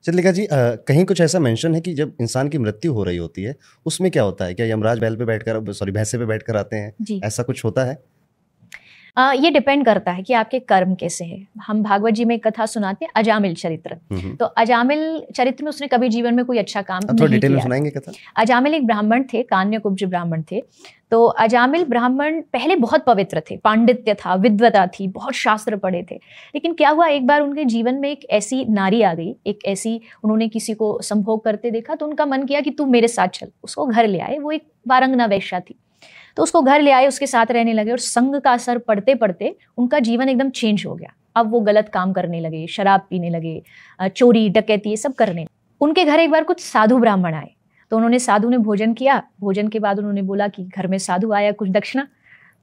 चित्रलेखा जी, कहीं कुछ ऐसा मेंशन है कि जब इंसान की मृत्यु हो रही होती है, उसमें क्या होता है? क्या यमराज बैल पे बैठकर, सॉरी, भैंसे पे बैठकर आते हैं? जी। ऐसा कुछ होता है? ये डिपेंड करता है कि आपके कर्म कैसे हैं। हम भागवत जी में एक कथा सुनाते हैं, अजामिल चरित्र। तो अजामिल चरित्र में उसने कभी जीवन में कोई अच्छा काम थोड़ा नहीं डिटेल में किया। सुनाएंगे कथा? अजामिल एक ब्राह्मण थे, कान्यकुब्ज ब्राह्मण थे। तो अजामिल ब्राह्मण पहले बहुत पवित्र थे, पांडित्य था, विद्वता थी, बहुत शास्त्र पढ़े थे। लेकिन क्या हुआ, एक बार उनके जीवन में एक ऐसी नारी आ गई, एक ऐसी, उन्होंने किसी को संभोग करते देखा, तो उनका मन किया कि तू मेरे साथ चल। उसको घर ले आए, वो एक वारंगना वेश्या थी। तो उसको घर ले आए, उसके साथ रहने लगे, और संग का असर पढ़ते पढ़ते उनका जीवन एकदम चेंज हो गया। अब वो गलत काम करने लगे, शराब पीने लगे, चोरी डकैती ये सब करने। उनके घर एक बार कुछ साधु ब्राह्मण आए, तो उन्होंने, साधु ने भोजन किया। भोजन के बाद उन्होंने बोला कि घर में साधु आया, कुछ दक्षिणा।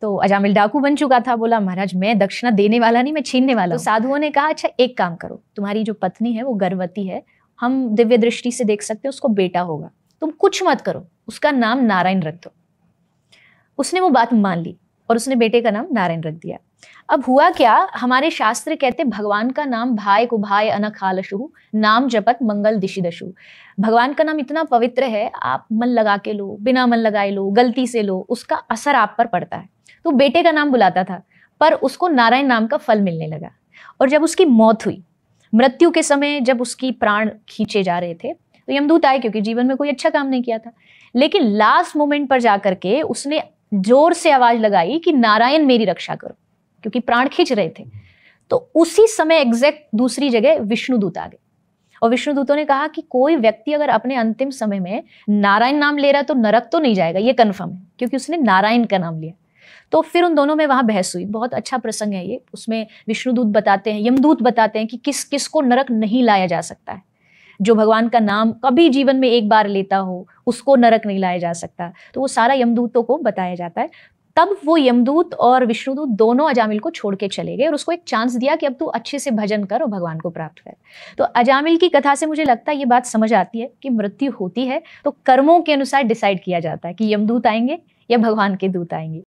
तो अजामिल डाकू बन चुका था, बोला महाराज मैं दक्षिणा देने वाला नहीं, मैं छीनने वाला। तो साधुओं ने कहा अच्छा एक काम करो, तुम्हारी जो पत्नी है वो गर्भवती है, हम दिव्य दृष्टि से देख सकते हैं, उसको बेटा होगा, तुम कुछ मत करो, उसका नाम नारायण रख दो। उसने वो बात मान ली और उसने बेटे का नाम नारायण रख दिया। अब हुआ क्या, हमारे शास्त्र कहते भगवान का नाम भाई कुभाय अनखालशु, नाम जपत मंगल दिशि दशु। भगवान का नाम इतना पवित्र है, आप मन लगा के लो, बिना मन लगाए लो, गलती से लो, उसका असर आप पर पड़ता है। तो बेटे का नाम बुलाता था, पर उसको नारायण नाम का फल मिलने लगा। और जब उसकी मौत हुई, मृत्यु के समय जब उसकी प्राण खींचे जा रहे थे, तो यमदूत आए, क्योंकि जीवन में कोई अच्छा काम नहीं किया था। लेकिन लास्ट मोमेंट पर जाकर के उसने जोर से आवाज लगाई कि नारायण मेरी रक्षा करो, क्योंकि प्राण खींच रहे थे। तो उसी समय एग्जैक्ट दूसरी जगह विष्णुदूत आ गए, और विष्णुदूतों ने कहा कि कोई व्यक्ति अगर अपने अंतिम समय में नारायण नाम ले रहा है तो नरक तो नहीं जाएगा, ये कन्फर्म है, क्योंकि उसने नारायण का नाम लिया। तो फिर उन दोनों में वहां बहस हुई। बहुत अच्छा प्रसंग है ये। उसमें विष्णुदूत बताते हैं, यमदूत बताते हैं कि किस किस को नरक नहीं लाया जा सकता है। जो भगवान का नाम कभी जीवन में एक बार लेता हो, उसको नरक नहीं लाया जा सकता। तो वो सारा यमदूतों को बताया जाता है। तब वो यमदूत और विष्णुदूत दोनों अजामिल को छोड़ के चले गए और उसको एक चांस दिया कि अब तू अच्छे से भजन कर और भगवान को प्राप्त कर। तो अजामिल की कथा से मुझे लगता है ये बात समझ आती है कि मृत्यु होती है तो कर्मों के अनुसार डिसाइड किया जाता है कि यमदूत आएंगे या भगवान के दूत आएंगे।